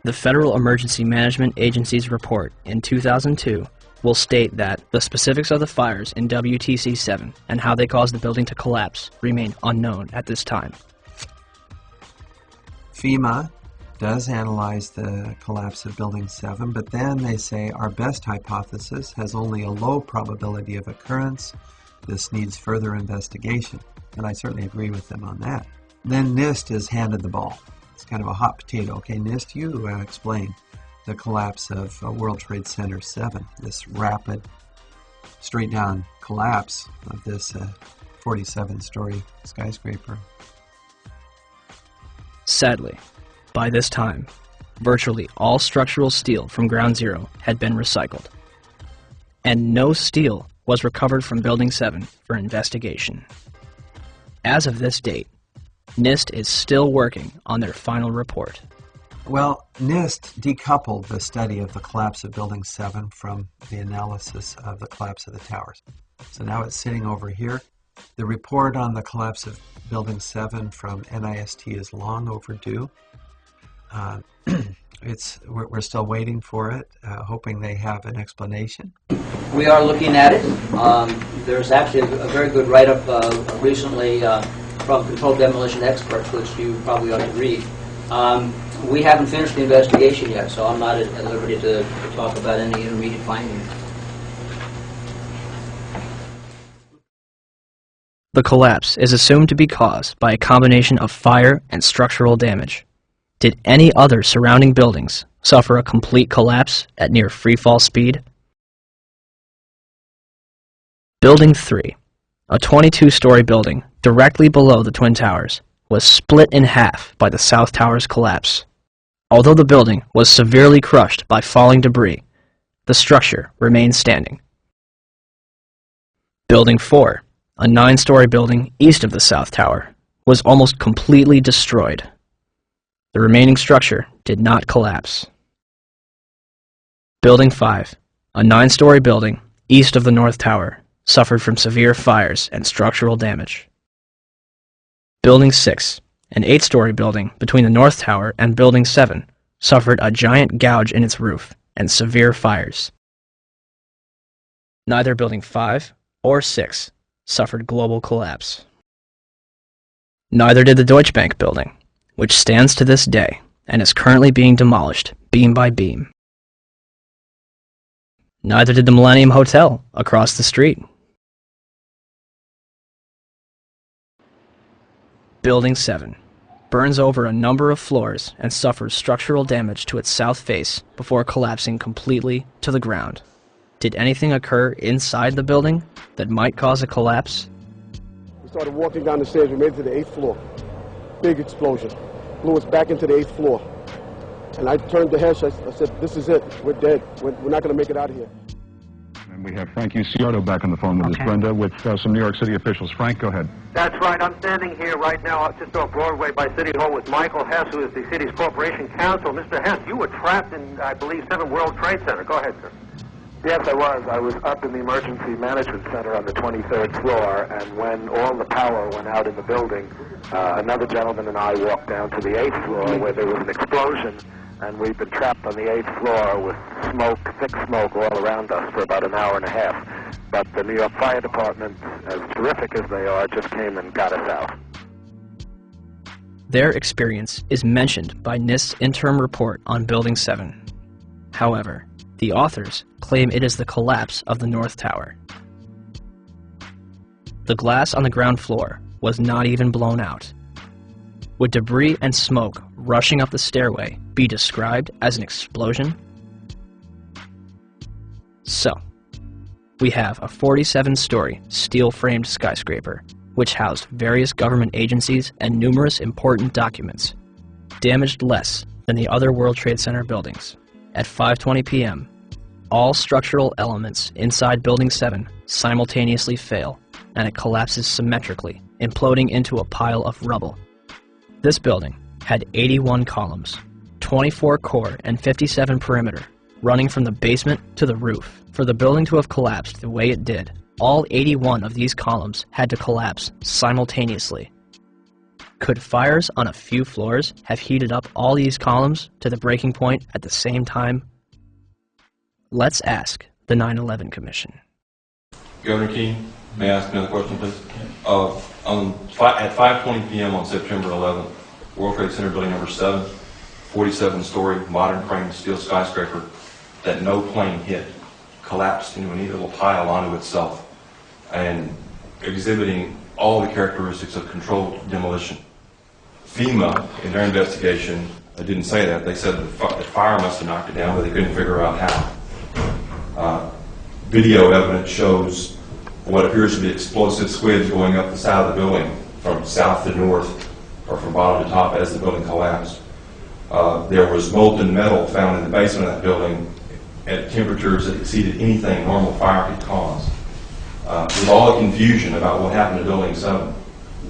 The Federal Emergency Management Agency's report in 2002 will state that the specifics of the fires in WTC-7 and how they caused the building to collapse remain unknown at this time. FEMA does analyze the collapse of Building 7, but then they say our best hypothesis has only a low probability of occurrence. This needs further investigation, and I certainly agree with them on that. Then NIST is handed the ball. It's kind of a hot potato. Okay, NIST, you explain the collapse of World Trade Center 7, this rapid, straight-down collapse of this 47-story skyscraper. Sadly, by this time, virtually all structural steel from Ground Zero had been recycled, and no steel was recovered from Building 7 for investigation. As of this date, NIST is still working on their final report. Well, NIST decoupled the study of the collapse of Building 7 from the analysis of the collapse of the towers. So now it's sitting over here. The report on the collapse of Building 7 from NIST is long overdue. We're still waiting for it, hoping they have an explanation. We are looking at it. There's actually a very good write-up recently from Controlled Demolition Experts, which you probably ought to read. We haven't finished the investigation yet, so I'm not at liberty to talk about any intermediate findings. The collapse is assumed to be caused by a combination of fire and structural damage. Did any other surrounding buildings suffer a complete collapse at near freefall speed? Building 3, a 22-story building directly below the Twin Towers, was split in half by the South Tower's collapse. Although the building was severely crushed by falling debris, the structure remained standing. Building 4, a 9-story building east of the South Tower, was almost completely destroyed. The remaining structure did not collapse. Building 5, a 9-story building east of the North Tower, suffered from severe fires and structural damage. Building 6, an 8-story building between the North Tower and Building 7, suffered a giant gouge in its roof and severe fires. Neither Building 5 or 6 suffered global collapse. Neither did the Deutsche Bank building, which stands to this day and is currently being demolished beam by beam. Neither did the Millennium Hotel across the street. Building 7 burns over a number of floors and suffers structural damage to its south face before collapsing completely to the ground. Did anything occur inside the building that might cause a collapse? We started walking down the stairs. We made it to the 8th floor. Big explosion. Blew us back into the 8th floor. And I turned to Hesh. I said, this is it. We're dead. We're not going to make it out of here. And we have Frank Uciardo back on the phone with us, Brenda, with some New York City officials. Frank, go ahead. That's right. I'm standing here right now just off Broadway by City Hall with Michael Hess, who is the city's corporation counsel. Mr. Hess, you were trapped in, I believe, 7 World Trade Center. Go ahead, sir. Yes, I was. I was up in the Emergency Management Center on the 23rd floor, and when all the power went out in the building, another gentleman and I walked down to the 8th floor where there was an explosion, and we've been trapped on the 8th floor with smoke, thick smoke all around us for about an hour and a half. But the New York Fire Department, as terrific as they are, just came and got us out. Their experience is mentioned by NIST's interim report on Building 7. However, the authors claim it is the collapse of the North Tower. The glass on the ground floor was not even blown out. Would debris and smoke rushing up the stairway be described as an explosion? So, we have a 47-story steel-framed skyscraper, which housed various government agencies and numerous important documents, damaged less than the other World Trade Center buildings. At 5:20 p.m., all structural elements inside Building 7 simultaneously fail, and it collapses symmetrically, imploding into a pile of rubble. This building had 81 columns, 24 core and 57 perimeter, running from the basement to the roof. For the building to have collapsed the way it did, all 81 of these columns had to collapse simultaneously. Could fires on a few floors have heated up all these columns to the breaking point at the same time? Let's ask the 9/11 Commission. Governor Keane, may I ask another question, please? At 5:20 p.m. on September 11th, World Trade Center building number 7, 47-story modern frame steel skyscraper that no plane hit, collapsed into an eatable pile onto itself and exhibiting all the characteristics of controlled demolition. FEMA, in their investigation, didn't say that. They said the fire must have knocked it down, but they couldn't figure out how. Video evidence shows what appears to be explosive squids going up the side of the building from south to north or from bottom to top as the building collapsed. There was molten metal found in the basement of that building at temperatures that exceeded anything normal fire could cause. With all the confusion about what happened to Building 7,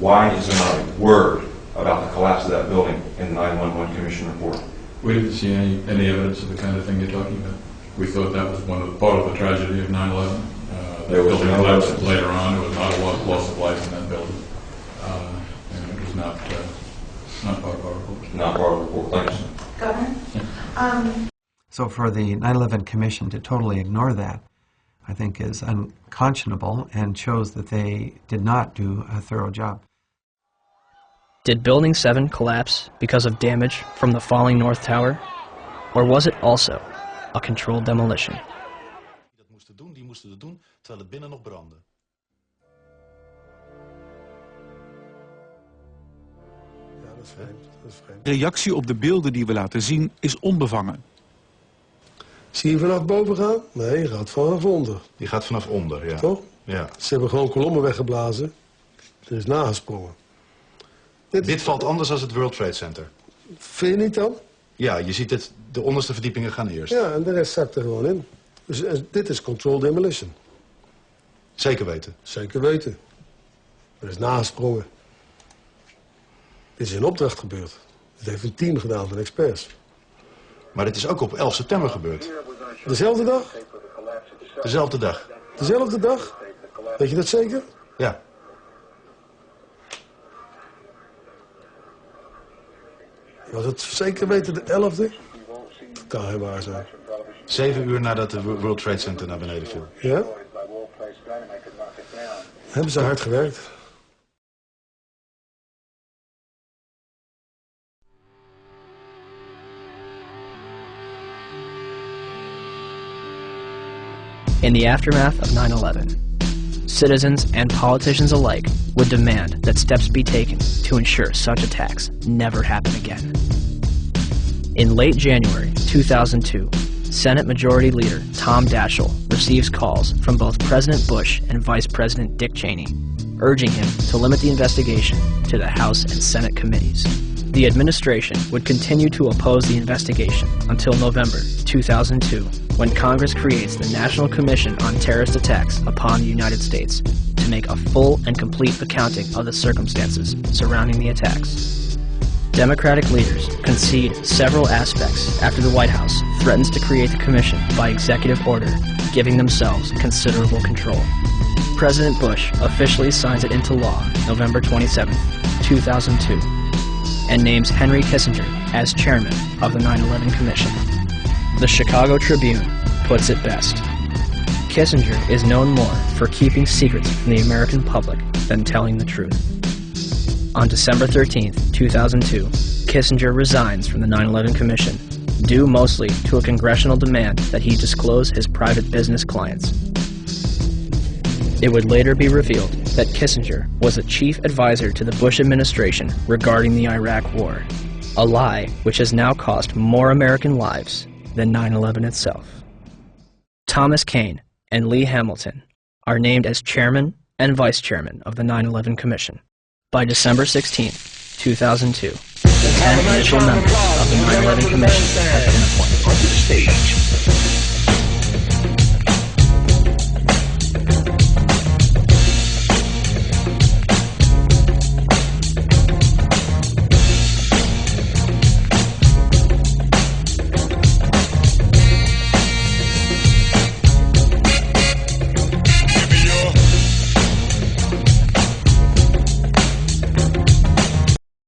why is there not a word about the collapse of that building in the 9/11 Commission report? We didn't see any evidence of the kind of thing you're talking about. We thought that was part of the tragedy of 9/11. The building collapsed later on. There was not a loss of life in that building. And it was not part of our report. Not part of the report. Thanks. Governor? So for the 9/11 Commission to totally ignore that, I think is unconscionable and shows that they did not do a thorough job. Did Building 7 collapse because of damage from the falling North Tower? Or was it also a controlled demolition? Die moesten het doen terwijl het binnen nog brandde. Ja, dat is vreemd. Dat is vreemd. De reactie op de beelden die we laten zien is onbevangen. Zie je vanaf boven gaan? Nee, je gaat vanaf onder. Die gaat vanaf onder, ja. Toch? Ja. Ze hebben gewoon kolommen weggeblazen. Er is nagesprongen. Dit valt anders dan het World Trade Center. Vind je niet dan? Ja, je ziet het, de onderste verdiepingen gaan eerst. Ja, en de rest zakt er gewoon in. Dus dit is controlled demolition. Zeker weten? Zeker weten. Er is nagesprongen. Dit is in opdracht gebeurd. Dit heeft een team gedaan van experts. Maar dit is ook op 11 september gebeurd. Dezelfde dag? Dezelfde dag. Dezelfde dag? Weet je dat zeker? Ja. Was het zeker weten de 11e? Dat kan geen waar zijn. 7 uur nadat de World Trade Center naar beneden viel. Ja? Hebben ze hard gewerkt. In the aftermath of 9/11, citizens and politicians alike would demand that steps be taken to ensure such attacks never happen again. In late January 2002, Senate Majority Leader Tom Daschle receives calls from both President Bush and Vice President Dick Cheney, urging him to limit the investigation to the House and Senate committees. The administration would continue to oppose the investigation until November 2002, when Congress creates the National Commission on Terrorist Attacks upon the United States to make a full and complete accounting of the circumstances surrounding the attacks. Democratic leaders concede several aspects after the White House threatens to create the commission by executive order, giving themselves considerable control. President Bush officially signs it into law November 27, 2002, and names Henry Kissinger as chairman of the 9/11 Commission. The Chicago Tribune puts it best. Kissinger is known more for keeping secrets from the American public than telling the truth. On December 13, 2002, Kissinger resigns from the 9/11 Commission, due mostly to a congressional demand that he disclose his private business clients. It would later be revealed that Kissinger was a chief advisor to the Bush administration regarding the Iraq War, a lie which has now cost more American lives than 9/11 itself. Thomas Kean and Lee Hamilton are named as chairman and vice chairman of the 9/11 Commission. By December 16, 2002, the 10 initial members of the 9/11 Commission have been appointed.